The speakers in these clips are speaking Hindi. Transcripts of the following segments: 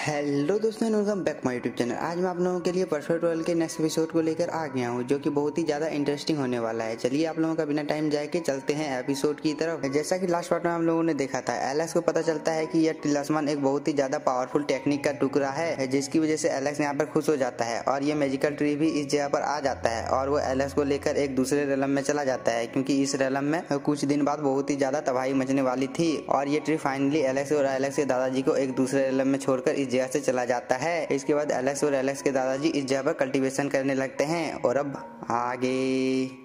हेलो दोस्तों, welcome back my YouTube channel. आज मैं आप लोगों के लिए परफेक्ट वर्ल्ड के नेक्स्ट एपिसोड को लेकर आ गया हूं, जो कि बहुत ही ज़्यादा इंटरेस्टिंग होने वाला है। चलिए आप लोगों का बिना टाइम जाए के चलते हैं एपिसोड की तरफ। जैसा कि लास्ट पार्ट में हम लोगों ने देखा था, एलेक्स को पता चलता है कि यह तिलिस्मान एक बहुत ही ज़्यादा पावरफुल टेक्निक का टुकड़ा है, जिसकी वजह से एलेक्स यहाँ पर खुश हो जाता है और ये मैजिकल ट्री भी इस जगह पर आ जाता है और वो एलेक्स को लेकर एक दूसरे रेलम में चला जाता है, क्योंकि इस रेलम में कुछ दिन बाद बहुत ही ज़्यादा तबाही मचने वाली थी। और ये ट्री फाइनली एलेक्स और एलेक्स के दादाजी को एक दूसरे रेलम में छोड़कर इस जगह से चला जाता है। इसके बाद एलेक्स और एलेक्स के दादाजी इस जगह पर कल्टीवेशन करने लगते हैं। और अब आगे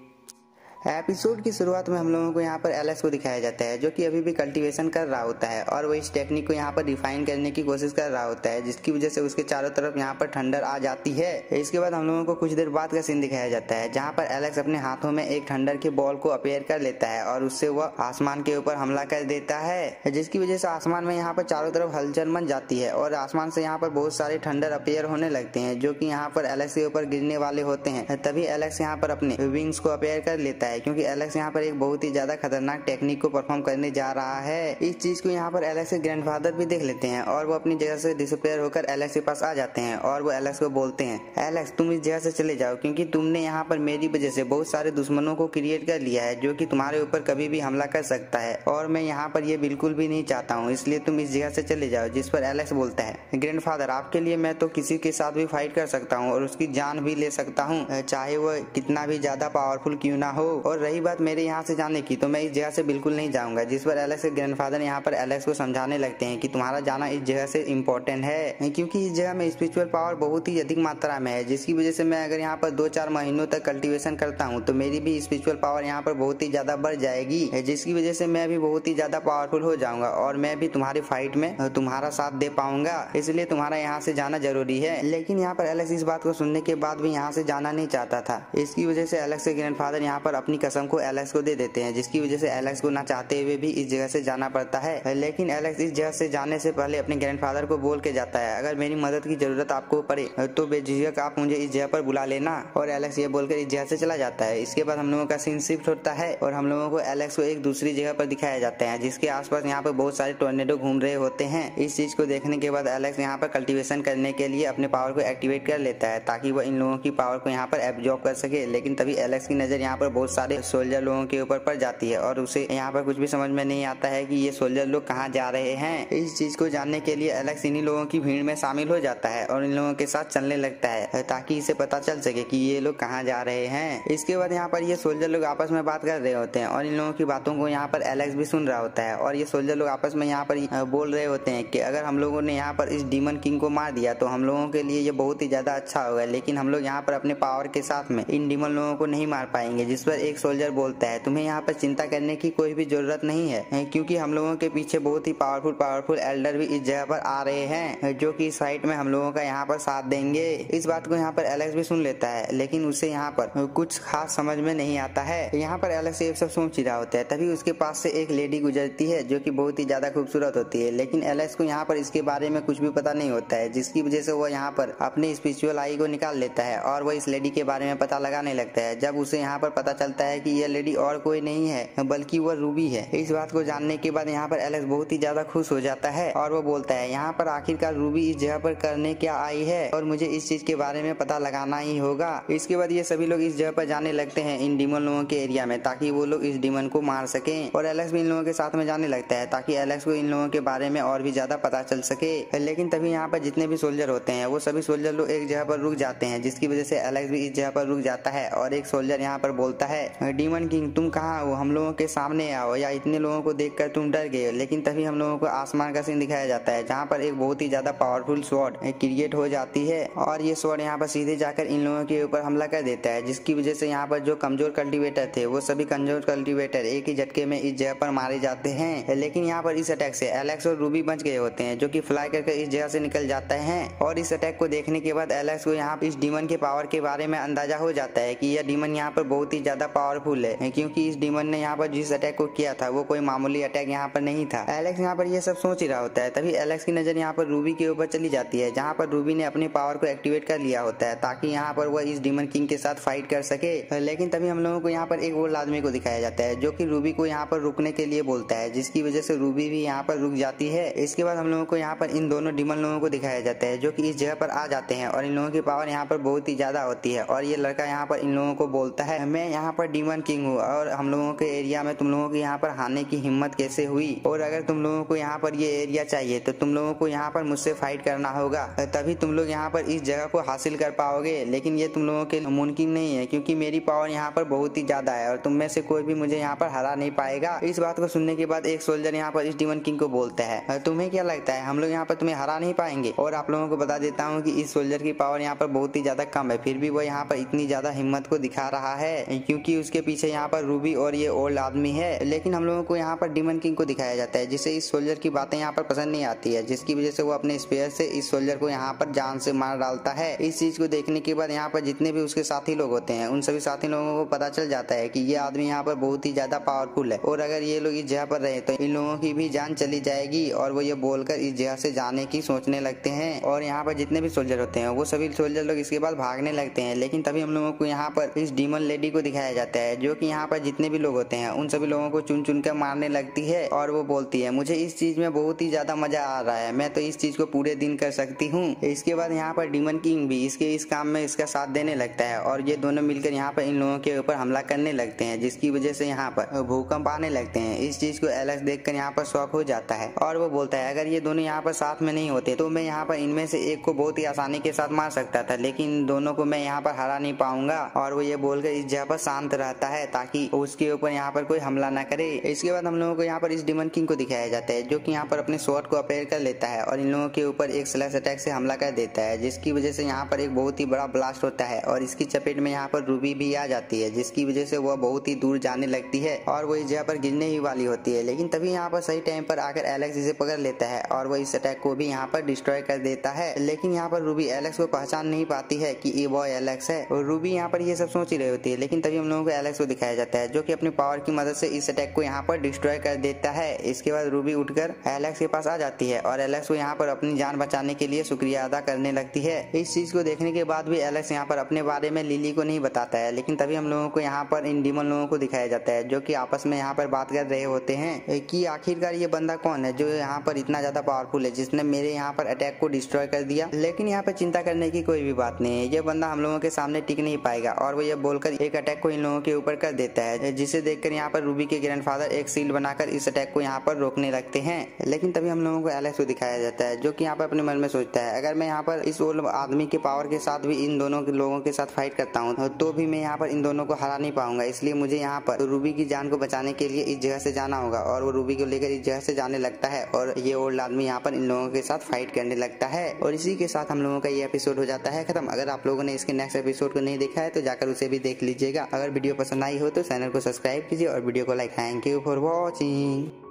एपिसोड की शुरुआत में हम लोगों को यहाँ पर एलेक्स को दिखाया जाता है, जो कि अभी भी कल्टीवेशन कर रहा होता है और वो इस टेक्निक को यहाँ पर रिफाइन करने की कोशिश कर रहा होता है, जिसकी वजह से उसके चारों तरफ यहाँ पर ठंडर आ जाती है। इसके बाद हम लोगों को कुछ देर बाद का सीन दिखाया जाता है, जहाँ पर एलेक्स अपने हाथों में एक ठंडर के बॉल को अपेयर कर लेता है और उससे वह आसमान के ऊपर हमला कर देता है, जिसकी वजह से आसमान में यहाँ पर चारों तरफ हलचल मच जाती है और आसमान से यहाँ पर बहुत सारे ठंडर अपेयर होने लगते हैं, जो कि यहाँ पर एलेक्स के ऊपर गिरने वाले होते हैं। तभी एलेक्स यहाँ पर अपने विंग्स को अपेयर कर लेता है, क्योंकि एलेक्स यहाँ पर एक बहुत ही ज्यादा खतरनाक टेक्निक को परफॉर्म करने जा रहा है। इस चीज को यहाँ पर एलेक्स के ग्रैंडफादर भी देख लेते हैं और वो अपनी जगह से डिसअपेयर होकर एलेक्स के पास आ जाते हैं और वो एलेक्स को बोलते हैं, एलेक्स तुम इस जगह से चले जाओ, क्योंकि तुमने यहाँ पर मेरी वजह से बहुत सारे दुश्मनों को क्रिएट कर लिया है, जो कि तुम्हारे ऊपर कभी भी हमला कर सकता है और मैं यहाँ पर ये बिल्कुल भी नहीं चाहता हूँ, इसलिए तुम इस जगह से चले जाओ। जिस पर एलेक्स बोलता है, ग्रैंडफादर आपके लिए मैं तो किसी के साथ भी फाइट कर सकता हूँ और उसकी जान भी ले सकता हूँ, चाहे वो कितना भी ज्यादा पावरफुल क्यों ना हो। और रही बात मेरे यहाँ से जाने की, तो मैं इस जगह से बिल्कुल नहीं जाऊंगा। जिस पर एलेक्स के ग्रैंडफादर यहाँ पर एलेक्स को समझाने लगते हैं कि तुम्हारा जाना इस जगह से इम्पोर्टेंट है, क्योंकि इस जगह में स्पिरिचुअल पावर बहुत ही अधिक मात्रा में है, जिसकी वजह से मैं अगर यहाँ पर 2-4 महीनों तक कल्टीवेशन करता हूँ तो मेरी भी स्पिरिचुअल पावर यहाँ पर बहुत ही ज्यादा बढ़ जाएगी, जिसकी वजह से मैं भी बहुत ही ज्यादा पावरफुल हो जाऊंगा और मैं भी तुम्हारी फाइट में तुम्हारा साथ दे पाऊंगा, इसलिए तुम्हारा यहाँ से जाना जरूरी है। लेकिन यहाँ पर एलेक्स इस बात को सुनने के बाद भी यहाँ से जाना नहीं चाहता था। इसकी वजह से एलेक्स के ग्रैंडफादर यहाँ पर अपनी कसम को एलेक्स को दे देते हैं, जिसकी वजह से एलेक्स को ना चाहते हुए भी इस जगह से जाना पड़ता है। लेकिन एलेक्स इस जगह से जाने से पहले अपने ग्रैंडफादर को बोल के जाता है, अगर मेरी मदद की जरूरत आपको पड़े तो बेझिझक आप मुझे इस जगह पर बुला लेना। और एलेक्स ये बोलकर इस जगह से चला जाता है। इसके बाद हम लोगों का सीन शिफ्ट होता है और हम लोगों को एलेक्स को एक दूसरी जगह पर दिखाया जाता है, जिसके आसपास यहाँ पर बहुत सारे टोर्नेडो घूम रहे होते हैं। इस चीज को देखने के बाद एलेक्स यहाँ पर कल्टीवेशन करने के लिए अपने पावर को एक्टिवेट कर लेता है, ताकि वह इन लोगों की पावर को यहाँ पर एब्जॉर्ब कर सके। लेकिन तभी एलेक्स की नजर यहाँ पर बहुत सारे सोल्जर लोगों के ऊपर पड़ जाती है और उसे यहाँ पर कुछ भी समझ में नहीं आता है कि ये सोल्जर लोग कहाँ जा रहे हैं। इस चीज को जानने के लिए एलेक्स इन्हीं लोगों की भीड़ में शामिल हो जाता है और इन लोगों के साथ चलने लगता है, ताकि इसे पता चल सके कि ये लोग कहाँ जा रहे हैं। इसके बाद यहाँ पर ये सोल्जर लोग आपस में बात कर रहे होते हैं और इन लोगों की बातों को यहाँ पर एलेक्स भी सुन रहा होता है और ये सोल्जर लोग आपस में यहाँ पर बोल रहे होते हैं कि अगर हम लोगों ने यहाँ पर इस डीमन किंग को मार दिया तो हम लोगों के लिए ये बहुत ही ज्यादा अच्छा होगा, लेकिन हम लोग यहाँ पर अपने पावर के साथ में इन डीमन लोगों को नहीं मार पाएंगे। जिस पर एक सोल्जर बोलता है, तुम्हें यहाँ पर चिंता करने की कोई भी जरूरत नहीं है, क्योंकि हम लोगों के पीछे बहुत ही पावरफुल एल्डर भी इस जगह पर आ रहे हैं, जो कि इस फाइट में हम लोगों का यहाँ पर साथ देंगे। इस बात को यहाँ पर एलेक्स भी सुन लेता है, लेकिन उसे यहाँ पर कुछ खास समझ में नहीं आता है। यहाँ पर एलेक्स ये सब सोच ही रहा होता है, तभी उसके पास से एक लेडी गुजरती है, जो कि बहुत ही ज्यादा खूबसूरत होती है। लेकिन एलेक्स को यहाँ पर इसके बारे में कुछ भी पता नहीं होता है, जिसकी वजह से वो यहाँ पर अपने स्पिरिचुअल आई को निकाल लेता है और वो इस लेडी के बारे में पता लगाने लगता है। जब उसे यहाँ पर पता चलता है कि यह लेडी और कोई नहीं है बल्कि वह रूबी है। इस बात को जानने के बाद यहाँ पर एलेक्स बहुत ही ज्यादा खुश हो जाता है और वो बोलता है, यहाँ पर आखिरकार रूबी इस जगह पर करने क्या आई है और मुझे इस चीज के बारे में पता लगाना ही होगा। इसके बाद ये सभी लोग इस जगह पर जाने लगते हैं इन डीमन लोगों के एरिया में, ताकि वो लोग इस डीमन को मार सकें। और एलेक्स भी इन लोगों के साथ में जाने लगता है, ताकि एलेक्स को इन लोगों के बारे में और भी ज्यादा पता चल सके। लेकिन तभी यहाँ पर जितने भी सोल्जर होते हैं वो सभी सोल्जर लोग एक जगह पर रुक जाते हैं, जिसकी वजह से एलेक्स भी इस जगह पर रुक जाता है और एक सोल्जर यहाँ पर बोलता है, डीमन किंग तुम कहाँ हो, हम लोगों के सामने आओ, या इतने लोगों को देखकर तुम डर गए। लेकिन तभी हम लोगों को आसमान का सीन दिखाया जाता है, जहाँ पर एक बहुत ही ज्यादा पावरफुल स्वॉर्ड क्रिएट हो जाती है और ये स्वॉर्ड यहाँ पर सीधे जाकर इन लोगों के ऊपर हमला कर देता है, जिसकी वजह से यहाँ पर जो कमजोर कल्टीवेटर थे वो सभी कमजोर कल्टीवेटर एक ही झटके में इस जगह पर मारे जाते हैं। लेकिन यहाँ पर इस अटैक से एलेक्स और रूबी बच गए होते हैं, जो कि फ्लाई करके इस जगह से निकल जाते हैं। और इस अटैक को देखने के बाद एलेक्स को यहाँ पर इस डीमन के पावर के बारे में अंदाजा हो जाता है कि यह डीमन यहाँ पर बहुत ही ज्यादा पावरफुल है, क्योंकि इस डीमन ने यहाँ पर जिस अटैक को किया था वो कोई मामूली अटैक यहाँ पर नहीं था। एलेक्स यहाँ पर ये सब सोच ही रहा होता है, तभी एलेक्स की नजर यहाँ पर रूबी के ऊपर चली जाती है, जहाँ पर रूबी ने अपनी पावर को एक्टिवेट कर लिया होता है ताकि यहाँ पर वह इस डीमन किंग के साथ फाइट कर सके। लेकिन तभी हम लोगों को यहाँ पर एक ओल्ड आदमी को दिखाया जाता है जो कि रूबी को यहाँ पर रुकने के लिए बोलता है, जिसकी वजह से रूबी भी यहाँ पर रुक जाती है। इसके बाद हम लोगों को यहाँ पर इन दोनों डीमन लोगों को दिखाया जाता है जो कि इस जगह पर आ जाते हैं और इन लोगों की पावर यहाँ पर बहुत ही ज्यादा होती है। और ये लड़का यहाँ पर इन लोगों को बोलता है, मैं यहाँ पर डीमन किंग हूँ और हम लोगों के एरिया में तुम लोगों की यहाँ पर आने की हिम्मत कैसे हुई, और अगर तुम लोगों को यहाँ पर ये एरिया चाहिए तो तुम लोगों को यहाँ पर मुझसे फाइट करना होगा, तभी तुम लोग यहाँ पर इस जगह को हासिल कर पाओगे। लेकिन ये तुम लोगों के मुमकिन नहीं है क्योंकि मेरी पावर यहाँ पर बहुत ही ज्यादा है और तुम में से कोई भी मुझे यहाँ पर हरा नहीं पाएगा। इस बात को सुनने के बाद एक सोल्जर यहाँ पर इस डीमन किंग को बोलता है, तुम्हें क्या लगता है हम लोग यहाँ पर तुम्हें हरा नहीं पाएंगे? और आप लोगों को बता देता हूँ कि इस सोल्जर की पावर यहाँ पर बहुत ही ज्यादा कम है, फिर भी वो यहाँ पर इतनी ज्यादा हिम्मत को दिखा रहा है क्योंकि उसके पीछे यहाँ पर रूबी और ये ओल्ड आदमी है। लेकिन हम लोगों को यहाँ पर डीमन किंग को दिखाया जाता है जिसे इस सोल्जर की बातें यहाँ पर पसंद नहीं आती है, जिसकी वजह से वो अपने स्पेयर से इस सोल्जर को यहाँ पर जान से मार डालता है। इस चीज को देखने के बाद यहाँ पर जितने भी उसके साथी लोग होते हैं उन सभी साथी लोगों को पता चल जाता है कि ये आदमी यहाँ पर बहुत ही ज्यादा पावरफुल है और अगर ये लोग इस जगह पर रहे तो इन लोगों की भी जान चली जाएगी। और वो ये बोलकर इस जगह से जाने की सोचने लगते हैं और यहाँ पर जितने भी सोल्जर होते हैं वो सभी सोल्जर लोग इसके बाद भागने लगते हैं। लेकिन तभी हम लोगों को यहाँ पर इस डीमन लेडी को दिखाया जाता है जो कि यहाँ पर जितने भी लोग होते हैं उन सभी लोगों को चुन चुन कर मारने लगती है और वो बोलती है, मुझे इस चीज में बहुत ही ज्यादा मजा आ रहा है, मैं तो इस चीज को पूरे दिन कर सकती हूँ। इसके बाद यहाँ पर डीमन किंग भी इसके इस काम में इसका साथ देने लगता है और ये दोनों मिलकर यहाँ पर इन लोगों के ऊपर हमला करने लगते हैं, जिसकी वजह से यहाँ पर भूकंप आने लगते हैं। इस चीज को एलेक्स देखकर यहाँ पर शॉक हो जाता है और वो बोलता है, अगर ये दोनों यहाँ पर साथ में नहीं होते तो मैं यहाँ पर इनमें से एक को बहुत ही आसानी के साथ मार सकता था, लेकिन दोनों को मैं यहाँ पर हरा नहीं पाऊंगा। और वो ये बोलकर इस जगह पर शांत रहता है ताकि उसके ऊपर यहाँ पर कोई हमला न करे। इसके बाद हम लोगों को यहाँ पर इस डीमन किंग को दिखाया जाता है जो कि यहाँ पर अपने स्वॉर्ड को अपेयर कर लेता है और इन लोगों के ऊपर एक स्लैश अटैक से हमला कर देता है, जिसकी वजह से यहाँ पर एक बहुत ही बड़ा ब्लास्ट होता है और इसकी चपेट में यहाँ पर रूबी भी आ जाती है, जिसकी वजह से वह बहुत ही दूर जाने लगती है और वो इस जगह पर गिरने ही वाली होती है। लेकिन तभी यहाँ पर सही टाइम पर आकर एलेक्स इसे पकड़ लेता है और वो इस अटैक को भी यहाँ पर डिस्ट्रॉय कर देता है। लेकिन यहाँ पर रूबी एलेक्स को पहचान नहीं पाती है कि ये बॉय एलेक्स है और रूबी यहाँ पर ये सब सोच ही रही होती है। लेकिन तभी हम लोगों को एलेक्स को दिखाया जाता है जो कि अपनी पावर की मदद से इस अटैक को यहाँ पर डिस्ट्रॉय कर देता है। इसके बाद रूबी उठकर एलेक्स के पास आ जाती है और एलेक्स को यहाँ पर अपनी जान बचाने के लिए शुक्रिया अदा करने लगती है। इस चीज को देखने के बाद भी एलेक्स यहाँ पर अपने बारे में लिली को नहीं बताता है। लेकिन तभी हम लोगों को यहाँ पर इन डीमन लोगों को दिखाया जाता है जो कि आपस में यहाँ पर बात कर रहे होते हैं कि आखिरकार ये बंदा कौन है जो यहाँ पर इतना ज्यादा पावरफुल है, जिसने मेरे यहाँ पर अटैक को डिस्ट्रॉय कर दिया। लेकिन यहाँ पर चिंता करने की कोई भी बात नहीं है, ये बंदा हम लोगों के सामने टिक नहीं पाएगा। और वो ये बोलकर एक अटैक को इन लोगों के ऊपर कर देता है, जिसे देखकर यहाँ पर रूबी के ग्रैंडफादर एक शील्ड बनाकर इस अटैक को यहाँ पर रोकने लगते हैं। लेकिन तभी हम लोगों को एलेक्स को दिखाया जाता है जो कि यहाँ पर अपने मन में सोचता है, अगर मैं यहाँ पर इस ओल्ड आदमी के पावर के साथ भी इन दोनों के लोगों के साथ फाइट करता हूँ तो भी मैं यहाँ पर इन दोनों को हरा नहीं पाऊंगा, इसलिए मुझे यहाँ पर रूबी की जान को बचाने के लिए इस जगह से जाना होगा। और वो रूबी को लेकर इस जगह से जाने लगता है और ये ओल्ड आदमी यहाँ पर इन लोगों के साथ फाइट करने लगता है। और इसी के साथ हम लोगों का ये एपिसोड हो जाता है खत्म। अगर आप लोगों ने इसके नेक्स्ट एपिसोड को नहीं देखा है तो जाकर उसे भी देख लीजिएगा। अगर वीडियो पसंद आई हो तो चैनल को सब्सक्राइब कीजिए और वीडियो को like. Thank you for watching.